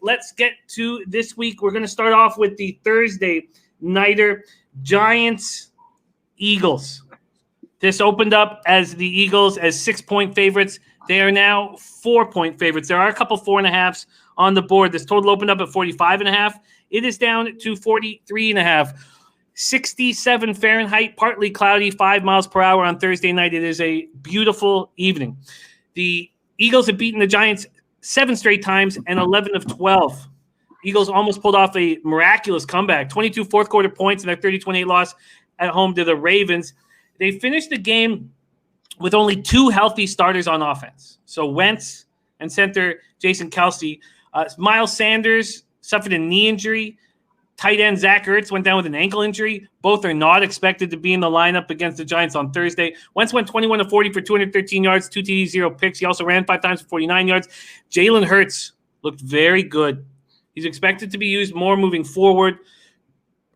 Let's get to this week. We're going to start off with the Thursday nighter, Giants-Eagles. This opened up as the Eagles as 6-point favorites. They are now 4-point favorites. There are a couple 4.5s on the board. This total opened up at 45.5. It is down to 43.5. 67 Fahrenheit, partly cloudy, 5 miles per hour on Thursday night. It is a beautiful evening. The Eagles have beaten the Giants 7 straight times and 11 of 12. Eagles almost pulled off a miraculous comeback. 22 fourth-quarter points in their 30-28 loss at home to the Ravens. They finished the game with only 2 healthy starters on offense. So Wentz and center Jason Kelce. Miles Sanders suffered a knee injury. Tight end Zach Ertz went down with an ankle injury. Both are not expected to be in the lineup against the Giants on Thursday. Wentz went 21 of 40 for 213 yards, 2 TDs, 0 picks. He also ran 5 times for 49 yards. Jalen Hurts looked very good. He's expected to be used more moving forward.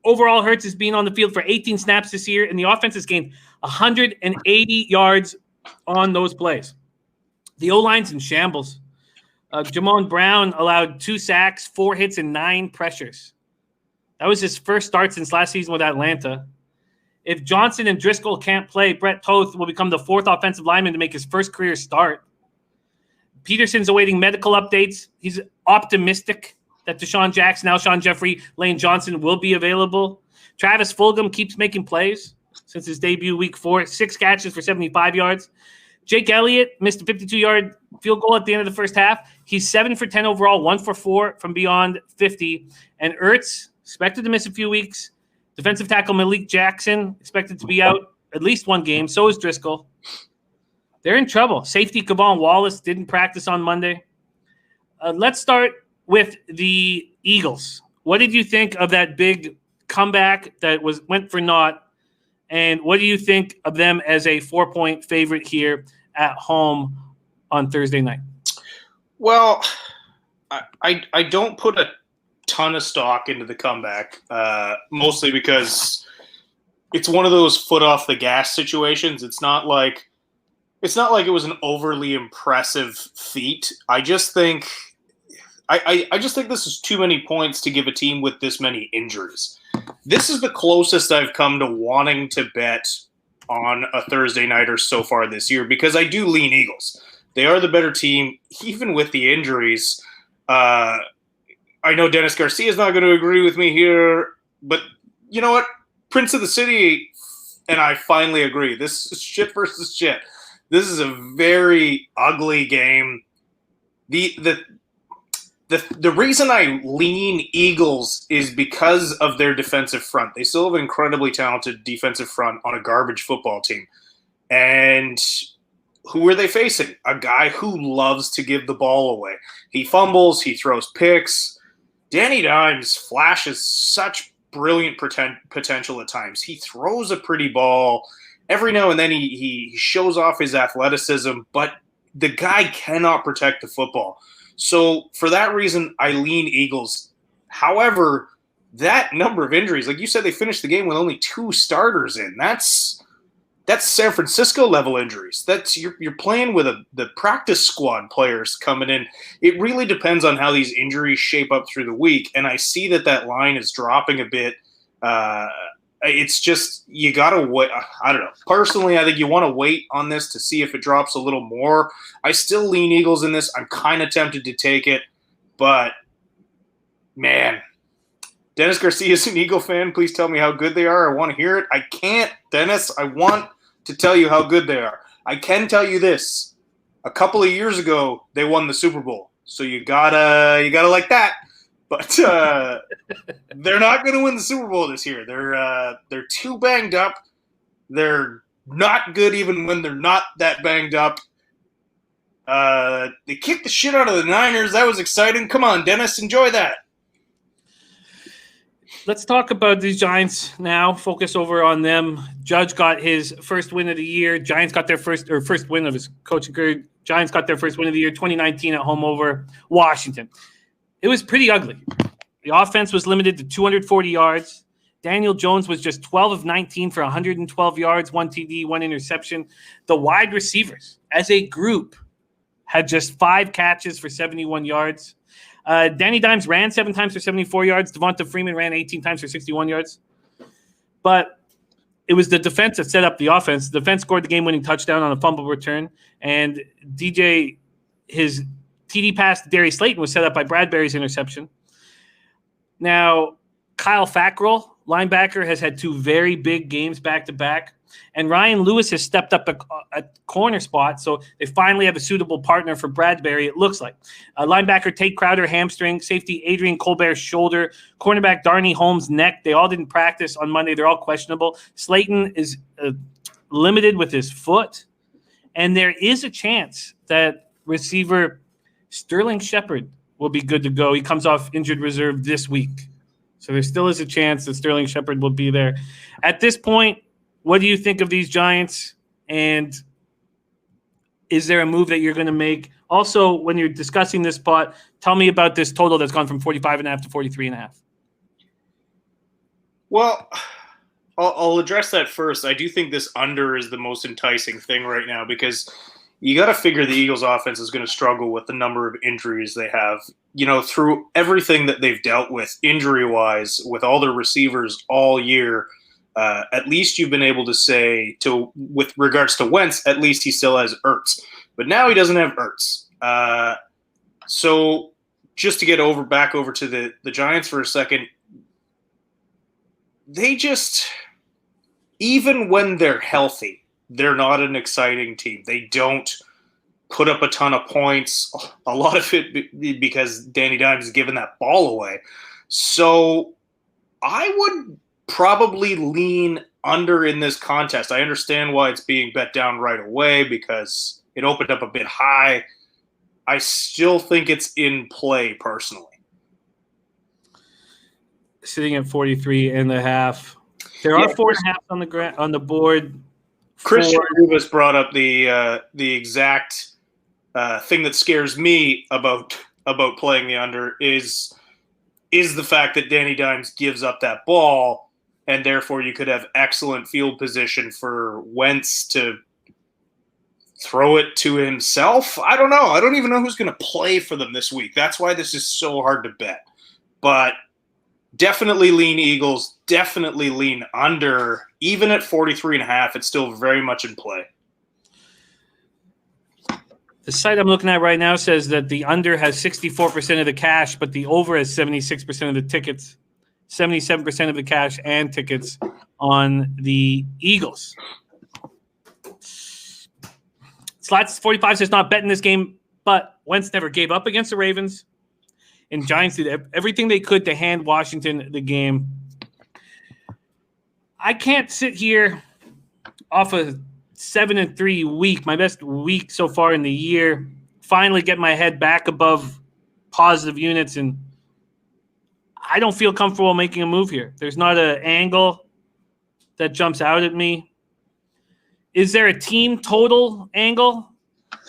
Overall, Hurts has been on the field for 18 snaps this year, and the offense has gained 180 yards on those plays. The O-line's in shambles. Jamon Brown allowed 2 sacks, 4 hits, and 9 pressures. That was his first start since last season with Atlanta. If Johnson and Driscoll can't play, Brett Toth will become the 4th offensive lineman to make his first career start. Peterson's awaiting medical updates. He's optimistic that Deshaun Jackson, Alshon Jeffrey, Lane Johnson will be available. Travis Fulgham keeps making plays since his debut week 4. 6 catches for 75 yards. Jake Elliott missed a 52-yard field goal at the end of the first half. He's 7 for 10 overall, 1 for 4 from beyond 50. And Ertz expected to miss a few weeks. Defensive tackle Malik Jackson expected to be out at least 1 game. So is Driscoll. They're in trouble. Safety Kavon Wallace didn't practice on Monday. Let's start with the Eagles. What did you think of that big comeback that went for naught? And what do you think of them as a 4-point favorite here at home on Thursday night? Well, I don't put a ton of stock into the comeback, mostly because it's one of those foot off the gas situations. It's not like it was an overly impressive feat. I just think this is too many points to give a team with this many injuries. This is the closest I've come to wanting to bet on a Thursday nighter so far this year, because I do lean Eagles. They are the better team, even with the injuries. I know Dennis Garcia is not going to agree with me here, but you know what? Prince of the City and I finally agree. This is shit versus shit. This is a very ugly game. The reason I lean Eagles is because of their defensive front. They still have an incredibly talented defensive front on a garbage football team. And who are they facing? A guy who loves to give the ball away. He fumbles, he throws picks. Danny Dimes flashes such brilliant potential at times. He throws a pretty ball. Every now and then he shows off his athleticism, but the guy cannot protect the football. So for that reason, I lean Eagles. However, that number of injuries, like you said, they finished the game with only 2 starters in. That's San Francisco level injuries. That's you're playing with the practice squad players coming in. It really depends on how these injuries shape up through the week, and I see that line is dropping a bit. It's just you gotta wait. I don't know. Personally, I think you want to wait on this to see if it drops a little more. I still lean Eagles in this. I'm kind of tempted to take it, but man, Dennis Garcia is an Eagle fan. Please tell me how good they are. I want to hear it. I can't, Dennis. I want to tell you how good they are. I can tell you this. A couple of years ago, they won the Super Bowl. So you gotta like that. But they're not going to win the Super Bowl this year. They're too banged up. They're not good even when they're not that banged up. They kicked the shit out of the Niners. That was exciting. Come on, Dennis, enjoy that. Let's talk about these Giants now. Focus over on them. Judge got his first win of the year. Giants got their first win of his coaching career. Giants got their first win of the year, 2019 at home over Washington. It was pretty ugly. The offense was limited to 240 yards. Daniel Jones was just 12 of 19 for 112 yards, 1 TD, 1 interception. The wide receivers, as a group, had just 5 catches for 71 yards. Danny Dimes ran 7 times for 74 yards. Devonta Freeman ran 18 times for 61 yards. But it was the defense that set up the offense. The defense scored the game-winning touchdown on a fumble return. And DJ, his TD pass to Darius Slayton was set up by Bradbury's interception. Now, Kyle Fackrell, linebacker, has had 2 very big games back-to-back. And Ryan Lewis has stepped up a corner spot, so they finally have a suitable partner for Bradbury, it looks like. Linebacker Tate Crowder, hamstring. Safety Adrian Colbert, shoulder. Cornerback Darnay Holmes, neck. They all didn't practice on Monday. They're all questionable. Slayton is limited with his foot. And there is a chance that receiver Sterling Shepard will be good to go. He comes off injured reserve this week. So there still is a chance that Sterling Shepard will be there. At this point, what do you think of these Giants? And is there a move that you're going to make? Also, when you're discussing this spot, tell me about this total that's gone from 45.5 to 43.5. Well, I'll address that first. I do think this under is the most enticing thing right now because you got to figure the Eagles offense is going to struggle with the number of injuries they have. You know, through everything that they've dealt with injury-wise with all their receivers all year, at least you've been able to say, with regards to Wentz, at least he still has Ertz. But now he doesn't have Ertz. So just to get back over to the Giants for a second, they just, even when they're healthy, they're not an exciting team. They don't put up a ton of points, a lot of it because Danny Dimes is giving that ball away. So I would probably lean under in this contest. I understand why it's being bet down right away because it opened up a bit high. I still think it's in play personally. Sitting at 43.5. There are 4.5 on the board. Christian Rubis brought up the exact thing that scares me about playing the under is the fact that Danny Dimes gives up that ball, and therefore you could have excellent field position for Wentz to throw it to himself. I don't know. I don't even know who's going to play for them this week. That's why this is so hard to bet. But definitely lean Eagles, definitely lean under. Even at 43.5, it's still very much in play. The site I'm looking at right now says that the under has 64% of the cash, but the over has 76% of the tickets, 77% of the cash and tickets on the Eagles. Slots 45 says not betting this game, but Wentz never gave up against the Ravens. And Giants did everything they could to hand Washington the game. I can't sit here off a 7-3 week, my best week so far in the year, finally get my head back above positive units, and I don't feel comfortable making a move here. There's not an angle that jumps out at me. Is there a team total angle?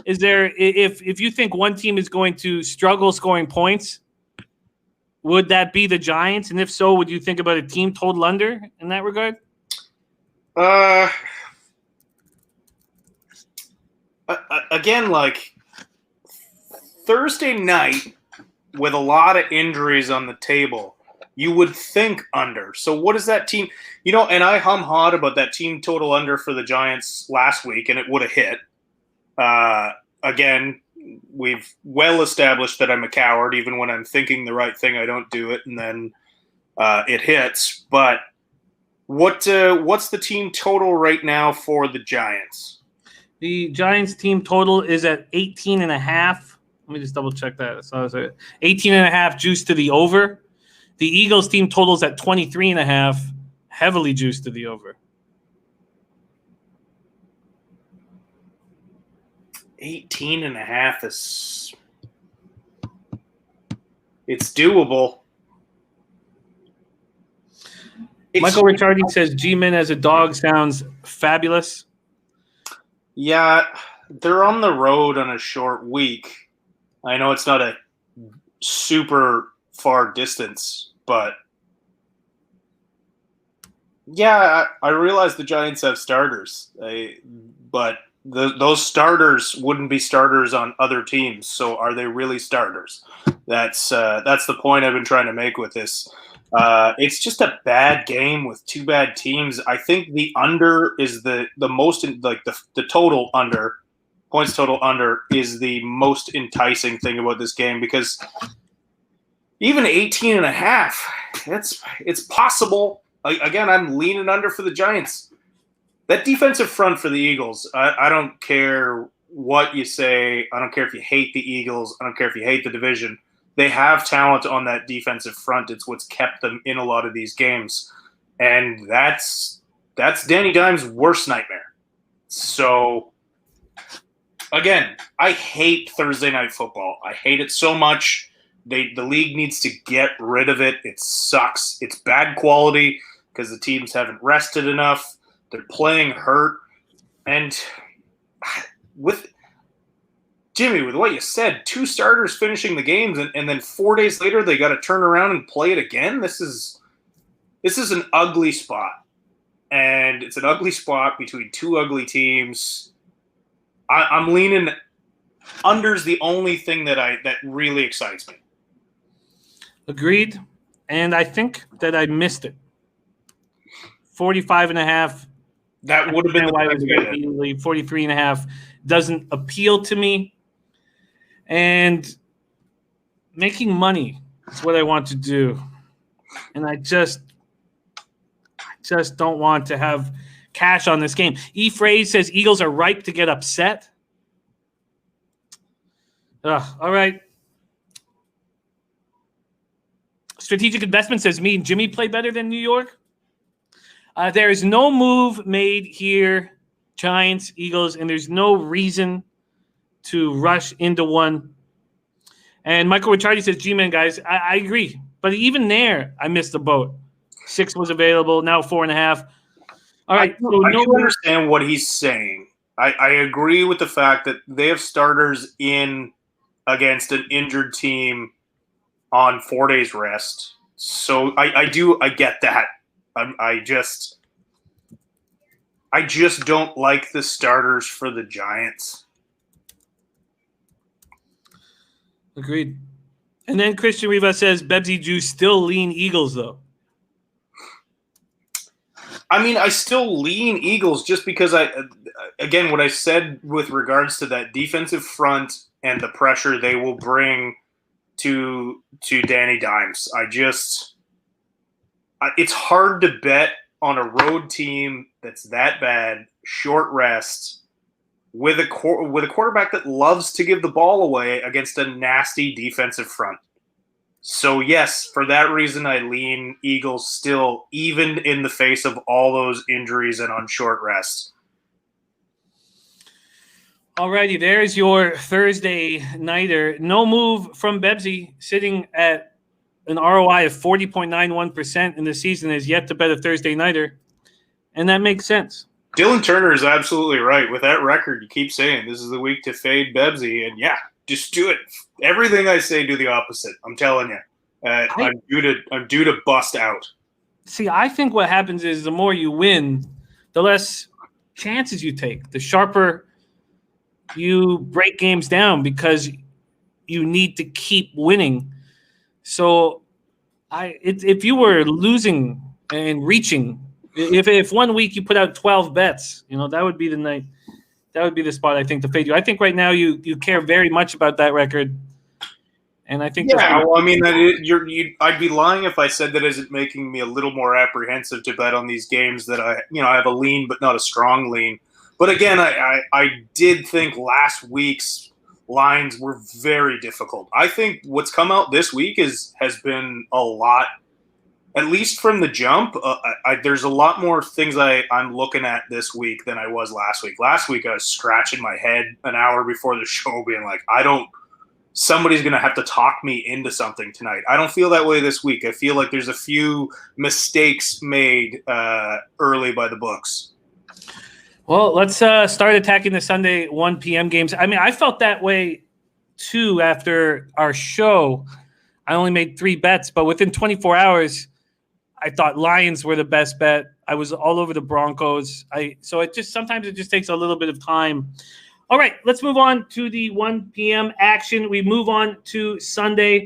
Is there, if you think one team is going to struggle scoring points, would that be the Giants? And if so, would you think about a team total under in that regard? Again, like Thursday night with a lot of injuries on the table, you would think under. So what is that team? You know, and I hum-hawed about that team total under for the Giants last week, and it would have hit. Again, we've well established that I'm a coward. Even when I'm thinking the right thing, I don't do it, and then it hits. But what's the team total right now for the Giants? The Giants team total is at 18.5. Let me just double check that. So 18.5 juice to the over. The Eagles team total is at 23.5, heavily juiced to the over. 18.5 is it's doable. Michael Ricciardi says G-Men as a dog sounds fabulous. Yeah, they're on the road on a short week. I know it's not a super far distance, but yeah, I realize the Giants have starters. But those starters wouldn't be starters on other teams. So are they really starters? That's the point I've been trying to make with this. It's just a bad game with two bad teams. I think the under is the most the total under points total under is the most enticing thing about this game, because even 18.5, it's possible. Again, I'm leaning under for the Giants. That defensive front for the Eagles, I don't care what you say. I don't care if you hate the Eagles. I don't care if you hate the division. They have talent on that defensive front. It's what's kept them in a lot of these games. And that's Danny Dimes' worst nightmare. So, again, I hate Thursday Night Football. I hate it so much. The league needs to get rid of it. It sucks. It's bad quality because the teams haven't rested enough. They're playing hurt. And with Jimmy, with what you said, two starters finishing the games, and then 4 days later they got to turn around and play it again. This is an ugly spot. And it's an ugly spot between two ugly teams. I'm leaning under's the only thing that really excites me. Agreed. And I think that I missed it. 45.5. That would have been why I was 43.5 doesn't appeal to me. And making money is what I want to do. And I just don't want to have cash on this game. E. Phrase says Eagles are ripe to get upset. All right. Strategic Investment says me and Jimmy play better than New York. There is no move made here, Giants, Eagles, and there's no reason to rush into one. And Michael Ricciardi says, G-Man, guys, I agree. But even there, I missed the boat. 6 was available, now 4.5. All right. I do understand what he's saying. I agree with the fact that they have starters in against an injured team on 4 days rest. So I get that. I just don't like the starters for the Giants. Agreed. And then Christian Riva says, Bebsy Jew still lean Eagles, though. I mean, I still lean Eagles just because again, what I said with regards to that defensive front and the pressure they will bring to Danny Dimes. It's hard to bet on a road team that's that bad, short rest, with a quarterback that loves to give the ball away against a nasty defensive front. So, yes, for that reason, I lean Eagles still, even in the face of all those injuries and on short rest. Alrighty, there's your Thursday nighter. No move from Bebsy, sitting at an ROI of 40.91% in the season, is yet to bet a Thursday nighter. And that makes sense. Dylan Turner is absolutely right. With that record, you keep saying this is the week to fade Bebsy, and yeah, just do it. Everything I say, do the opposite. I'm telling you. I'm due to bust out. See, I think what happens is the more you win, the less chances you take. The sharper you break games down because you need to keep winning. So, if you were losing and reaching, if 1 week you put out 12 bets, that would be the night. That would be the spot, I think, to fade you. I think right now you care very much about that record, and I think. Yeah, well, I mean, I'd be lying if I said that isn't making me a little more apprehensive to bet on these games that I have a lean but not a strong lean. But again, I did think last week's lines were very difficult. I think what's come out this week has been a lot. At least from the jump, there's a lot more things I'm looking at this week than I was last week. Last week, I was scratching my head an hour before the show being like, somebody's going to have to talk me into something tonight. I don't feel that way this week. I feel like there's a few mistakes made early by the books. Well, let's start attacking the Sunday 1 p.m. games. I mean, I felt that way, too, after our show. I only made 3 bets, but within 24 hours – I thought Lions were the best bet. I was all over the Broncos. So it just sometimes it just takes a little bit of time. All right, let's move on to the 1 p.m. action. We move on to Sunday.